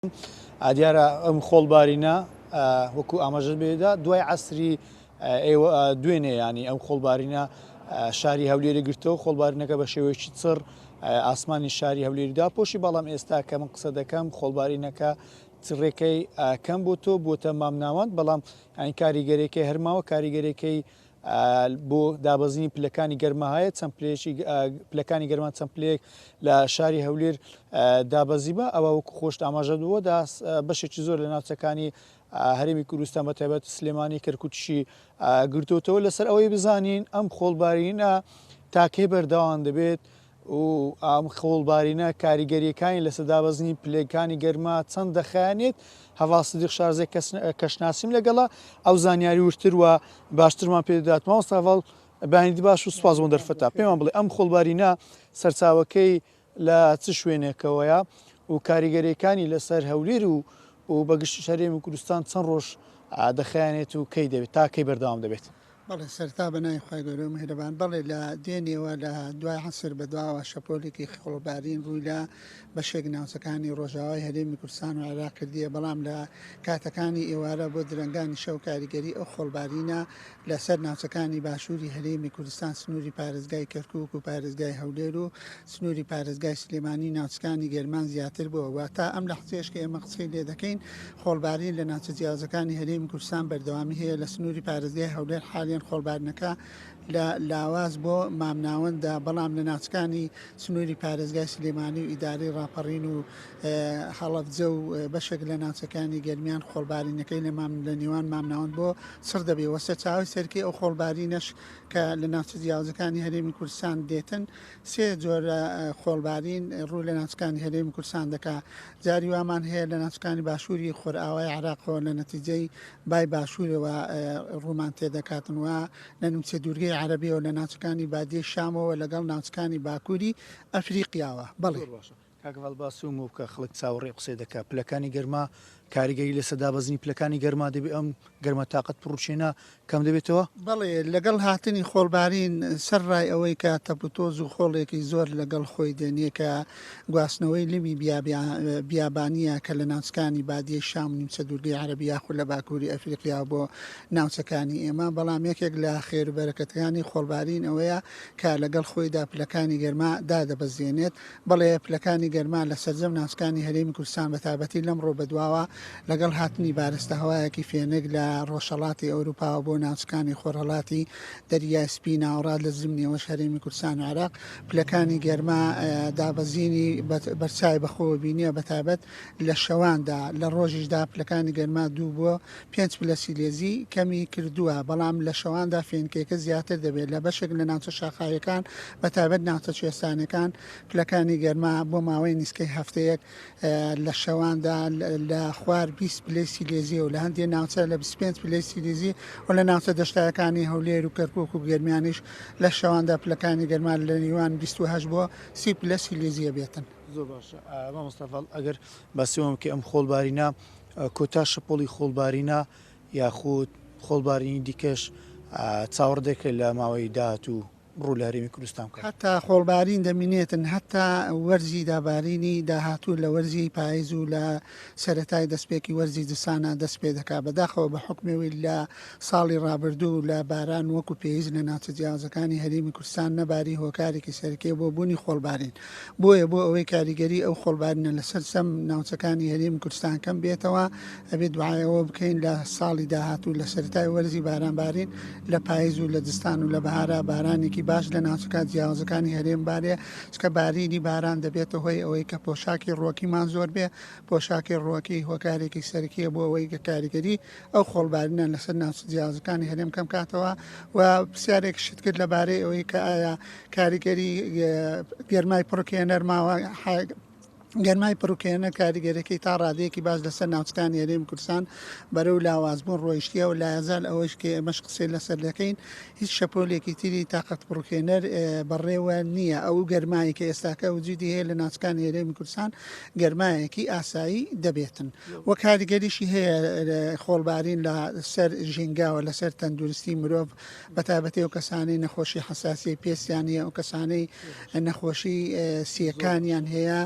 دیارە ئەم خۆڵبارینە وەکو ئاماژە بێدا دوای عەسری دوێنێ ینی ئەم خۆڵبارینە شاری هەولێری گرتەوە خۆڵبارینەکە بە شێوەیەکی چڕ ئاسمانی شاری هەولێریدا پۆشی بەڵام ئێستا کە من قسە دەکەم خۆڵبارینەکە چڕێکەی کەم بۆ تۆ بۆتە مامناوەند بەڵام ئەین کاریگەرێکی هەرماوە کاریگەرێکەی بۆ دابەزینی پلەکانی گەرمەهایە چەند پلەکانی گەرمان چەند پلەیەک لە شاری هەولێر دابەزیبە ئەوە وەکو خۆشت ئاماژە بووە بەشێکی زۆر لە ناوچەکانی هەرێمی کوردستان بە تایبەت سلێمانی کەرکوچی گرتوتەوە لەسەر ئەوەی بزانین ئەم خۆڵبارینە تاکەی بەردەوام دەبێت و ئەم خۆڵبارینە کاریگەریەکانی لەسەر دابەزنی پلەکانی گەرما چەند دەخایانێت هەوا سدیق شارزێک کەشناسیم لەگەڵا ئەو زانیاری ورتر وە باشترمان پێدات ماوەستاڤڵ بەیانی باش و سوپاس بۆ دەرفەتا پێمان بڵێ ئەم خۆڵبارینە سەرچاوەکەی لە چ شوێنێکەوەیە و کاریگەریەکانی لەسەر هەولێر و بەگشتی هەرێمی کوردستان چەند ڕۆژ دەخایانێت و کەی دەبێت تاکەی بەردەوام دەبێت. بەڵێ سەرتا بەنای خی گەورە و میهرەبان بەڵێ لە دێنێەوە لە دوای عەسر بەدواوە شەپۆلێکی خۆڵبارین ڕووی لە بەشێک ناوچەکانی ڕۆژاوای هەرێمی کوردستان و عێراق کردیە بەڵام لە کاتەکانی ئێوارە بۆ درەنگانی شەو کاریگەری ئەو خۆڵبارینە لەسەر ناوچەکانی باشووری هەرێمی کوردستان سنووری پارێزگای کەرکووک و پارێزگای هەولێر و سنووری پارێزگای سلێمانی ناوچەکانی گەرمان زیاتر بووە تا ئەم لە حچێش کە ئێمە قسەی لێ دەکەین خۆڵبارین لە ناوچە جیاوازەکانی هەرێمی کوردستان بەردەوامی هەیە لە سنووری پارێزگای هەولێر حالیان خۆڵبارنەکە لە لاواز بۆ مامناوەندا بەڵام لە ناوچەکانی سنووری پارێزگای سلێمانی و ئیداری ڕاپەڕین و هەڵەفجە و بەشێک لە ناوچەکانی گەرمیان خۆڵبارینەکەی لە نێوان مامناوەند بۆ سڕ دەبێ وەسە چاوی سەرکی ئەو خۆڵبارینەش کە لە ناوچە جیاوازەکانی هەرێمی کوردستان دێتن سێ جۆرە خۆڵبارین ڕوو لە ناوچەکانی هەرێمی کوردستان دەکا جاری وامان هەیە لە ناوچەکانی باشووری خۆرئاوای عێراقەوە لە نەتیجەی بای باشوورەوە ڕوومان تێدەکاتن وە لە نووچە دوورگەی عەرەبیەوە لە ناوچەکانی بادیە شامەوە لەگەڵ ناوچەکانی باکووری ئەفریقیاوە بەڵێ کاکەڤڵ باسووم و کە خەڵک چاوەڕێ قسەی دەکا پلەکانی گەرما کاریگەری لە سەدابەزنی پلەکانی گەرما دەبێت ئەم گەرمە تااقەت پڕوچێنە کەم دەبێتەوە بەڵێ لەگەڵ هاتنی خۆڵبارین سەرڕای ئەوەی کە تەپوتۆز و خۆڵێکی زۆر لەگەڵ خۆی دێنێ کە گواستنەوەی لمی بیابانیە کە لە ناوچەکانی بادیە شام نیمچە دوورگەی عەرەبی یاخود لە باکووری ئەفریقیا بۆ ناوچەکانی ئێمە بەڵام یەکێک لە خێربەرەکەتەکانی خۆڵبارین ئەوەیە کە لەگەڵ خۆیدا پلەکانی گەرما دادەبەزێنێت بەڵێ پلەکانی گەرما لە سەرجەم ناوچەکانی هەرێمی کوردستان بە تایبەتی لەمڕۆ بەدواوە لەگەڵ هاتنی بارستە هەوایەکی فێنێک لە ڕۆژهەڵاتی ئەوروپاوە بۆ ناوچەکانی خۆرهەڵاتی دەریای سپی ناوەڕات لە زمینەوەش هەرێمی کوردستان و عێراق پلەکانی گەرما دابەزینی بەرچای بەخۆوە بینیە بە تایبەت لە شەواندا لە ڕۆژیشدا پلەکانی گەرما 2 بۆ 5 پلە سیلێزی کەمی کردووە بەڵام لە شەواندا فێنکێکە زیاتر دەبێت لە بەشێک لە ناوچە شاخایەکان بە تایبەت ناوچە کوێستانەکان پلەکانی گەرما بۆ ماوەی نیسکەی هەفتەیەک لە شەواندا لە خوار 20 پلەی سیلێزی و لە هەندێک ناوچە لە 25 پلەی سیلێزی و لە ناوچە دەشتایەکانی هەولێر و کەرکووک و گەرمیانیش لە شەواندا پلەکانی گەرمان لە نێوان 28 بۆ 30 پلە سیلێزیە بێتن. زۆر باشە مامۆستافاڵ ئەگەر باسیەوەم کە ئەم خۆڵبارینە کۆتا شەپۆڵی خۆڵبارینە یاخود خۆڵبارینی دیکەش چاوەڕ دەکرێت لە ماوەی داهاتوو ڕوو لە هەرێمی کوردستان هەتا خۆڵبارین دەمینێتن هەتا وەرزی دابارینی داهاتوو لە وەرزی پاییز و لە سەرەتای دەستپێکی وەرزی جسانە دەست پێ دەکا بەداخەوە بە حکمەوەی لە ساڵی ڕابردوو لە باران وەکو پێویست لە ناوچە جیاوازەکانی هەرێمی کوردستان نەباری هۆکارێکی سەرکێ بۆ بوونی خۆڵبارین بۆیە بۆ ئەوەی کاریگەری ئەو خۆڵبارینە لەسەر سەم ناوچەکانی هەرێمی کوردستان کەم بێتەوە ئەبێت دوعایەوە بکەین لە ساڵی داهاتوو لە سەرەتای وەرزی بارانبارین لە پاییز و لە جستان و لە بەهارا بارانێکی باش لە ناوچەکان جیاوازەکانی هەرێم بارێ چکە بارینی باران دەبێتە هۆی ئەوەی کە پۆشاکی ڕۆکیمان زۆر بێ پۆشاکی ڕۆکی هۆکارێکی سەرکیە بۆ ئەوەی کە کاریگەری ئەو خۆڵبارینە لەسەر ناوچە جیاوازەکانی هەرێم کەم کاتەوە و پرسیارێک شت کرد لەبارەی ئەوەی کە ئایا کاریگەری گەرمای پڕکێنەر ماوە گەرمای پڕکێنە کاریگەرەکەی تا ڕادەیەکی باش لەسەر ناوچەکانی هەرێمی کوردستان بەرەو لاوازبوون ڕۆیشتیە و لایەزال ئەوەش کە ئێمەش قسەی لەسەر دەکەین هیچ شەپۆلێکی تری تااقەت پڕکێنەر بەڕێوە نییە ئەو گەرمایی کە ئێستاکە وجودی هەیە لە ناوچەکانی هەرێمی کوردستان گەرمایەکی ئاسایی دەبێتن وە کاریگەریشی هەیە خۆڵبارین لە سەر ژینگاوە لەسەر تەندروستی مرۆڤ بە تایبەتی ئەو کەسانەی نەخۆشی حساسی پێستیانە ئەو کەسانەی نەخۆشی سیەکانیان هەیە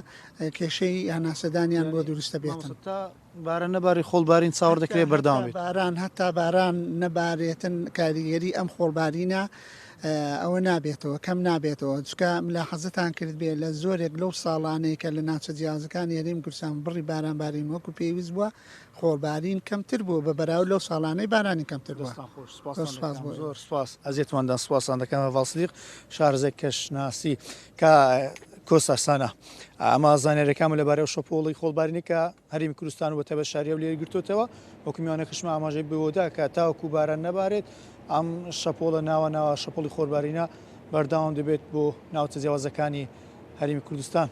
کێشەی هەناسەدانیان بۆ دروستە بێتن. تا باران نەباری خۆڵبارین چاوەڕ دەکرێت بەردەوام بێت. هەتا باران نەبارێتن کاریگەری ئەم خۆڵبارینە ئەوە نابێتەوە کەم نابێتەوە چکە ملاحەزتان کرد بێت لە زۆرێک لەو ساڵانەیە کە لە ناوچە جیازەکان یارییم کوردستان بڕی بارانبارین وەکو پێویست بووە خۆڵبارین کەمتر بوو بە بەراو لەو ساڵانەی بارانی کەمتر بووە. زۆر سپاس ئەزیێتواندا سوپاسان دەکەمە ڤاسلیق شارزێک کەشناسی کە کۆسەرسانە ئەمە زانێرەکەم لەبارەی شەپۆڵی خۆڵبارینی کە هەرمی کوردستان و تەبە شاریە لێ گرتوتەوە وەکو میوانە کشمە ئاماژەی بۆدا کە تاوەکو باران نەبارێت ئەم شەپۆڵە ناوە شەپۆڵی خۆڵبارینە بەرداوام دەبێت بۆ ناوچە جیاوازەکانی هەرمی کوردستان.